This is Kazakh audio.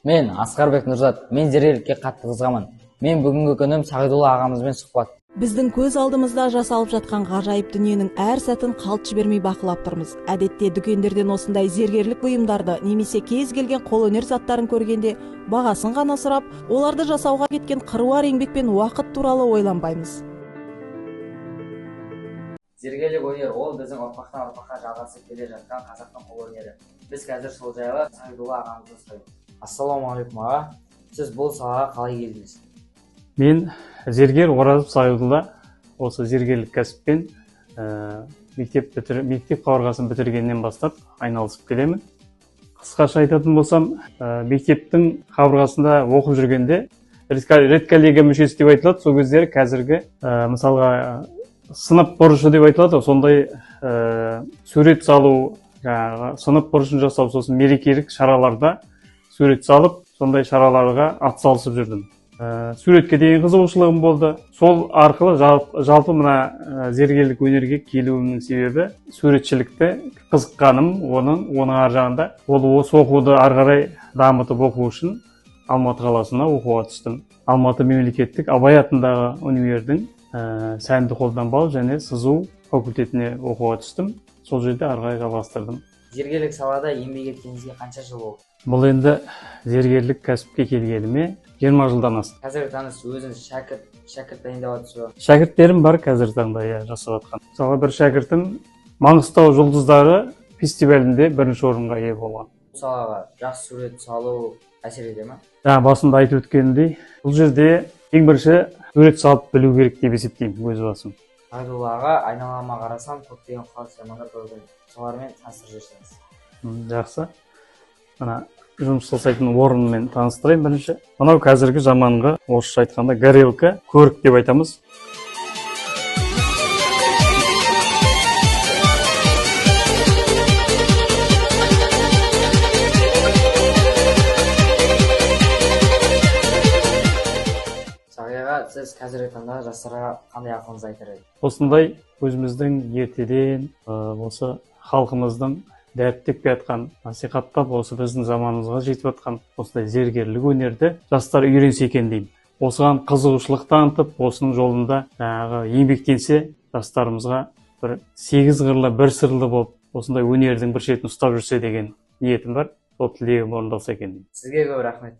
Мен Асқарбек Нұрзат, мен зергерлікке қатты қызығамын. Мен бүгінгі күнім Сағидулла ағамызбен сұхбат. Біздің көз алдымызда жасалып жатқан ғажайып дүниенің әр сәтін қалт жібермей бақылап тұрмыз. Әдетте дүкендерден осындай зергерлік бұйымдарды немесе кез келген қолөнер заттарын көргенде бағасын ғана сұрап, оларды жасауға кеткен қыруар еңбек пен уақыт туралы ойланбаймыз. Зергерлік өнер ол біздің ұрпақтан ұрпаққа жалғасып келе жатқан қазақтың қолөнері. Біз қазір сол жайлы Сағидулла ағамызды сұраймыз. Ассалаумағалейкум аға, сіз бұл салаға қалай келдіңіз? Мен зергер Оразов Сағидулла, осы зергерлік кәсіппен мектеп қабырғасын бітіргеннен бастап айналысып келемін. Қысқаша айтатын болсам, мектептің қабырғасында оқып жүргенде редколлегия мүшесі деп айтылады. Сол кездері қазіргі мысалға сынып бұрышы деп айтылады. Сондай сурет салу, сынып бұрышын жасау, сосын мерекелік шараларда сурет салып, сондай шараларға атсалысып жүрдім. Суретке деген қызығушылығым болды. Сол арқылы жалпы мына зергерлік өнерге келуімнің себебі суретшілікті қызыққаным, оның ар жағында осы оқуды ары қарай дамытып оқу үшін Алматы қаласына оқуға түстім. Алматы мемлекеттік Абай атындағы универдің сәнді қолданбалы және сызу факультетіне оқуға түстім. Сол жерде ары қарай жалғастырдым. Зергерлік салада еңбек еткеніңізге қанша жыл болды? Бұл енді зергерлік кәсіпке келгеніме 20 жылдан асты. Қазіргі таңда өзіңіз шәкірт дайындап жатырсыз ба? Шәкірттерім бар қазіргі таңда жасап жатқан. Мысалы бір шәкіртім Маңғыстау жұлдыздары фестивалінде бірінші орынға ие болған. Бұл салаға жақсы сурет салу әсер ете ме? Басында айтып өткенімдей, бұл жерде ең бірінші сурет салып білу керек деп есептеймін өз басым. Сағидулла аға, айналама қарасам, көптеген қуат жамандар көрген. Солармен таныстырып жіберсеңіз. Жақсы. Мына жұмыс жасайтын орынмен таныстырайын бірінші. Мынау қазіргі заманғы орысша айтқанда горелка, көрік деп айтамыз. Сағиға, сіз қазіргі таңда жастарға қандай ақылыңызды айтар едіңіз? Осындай өзіміздің ертеден осы халқымыздың дәріптеп келатқан, насихаттап осы біздің заманымызға жетіп жатқан осындай зергерлік өнерді жастар үйренсе екен деймін. Осыған қызығушылық танытып, осының жолында еңбектенсе, жастарымызға бір 8 қырлы, бір сырлы болып, осындай өнердің бір шетін ұстап жүрсе деген ниетім бар. Сол тілегім орындалса екен деймін. Сізге көп рахмет.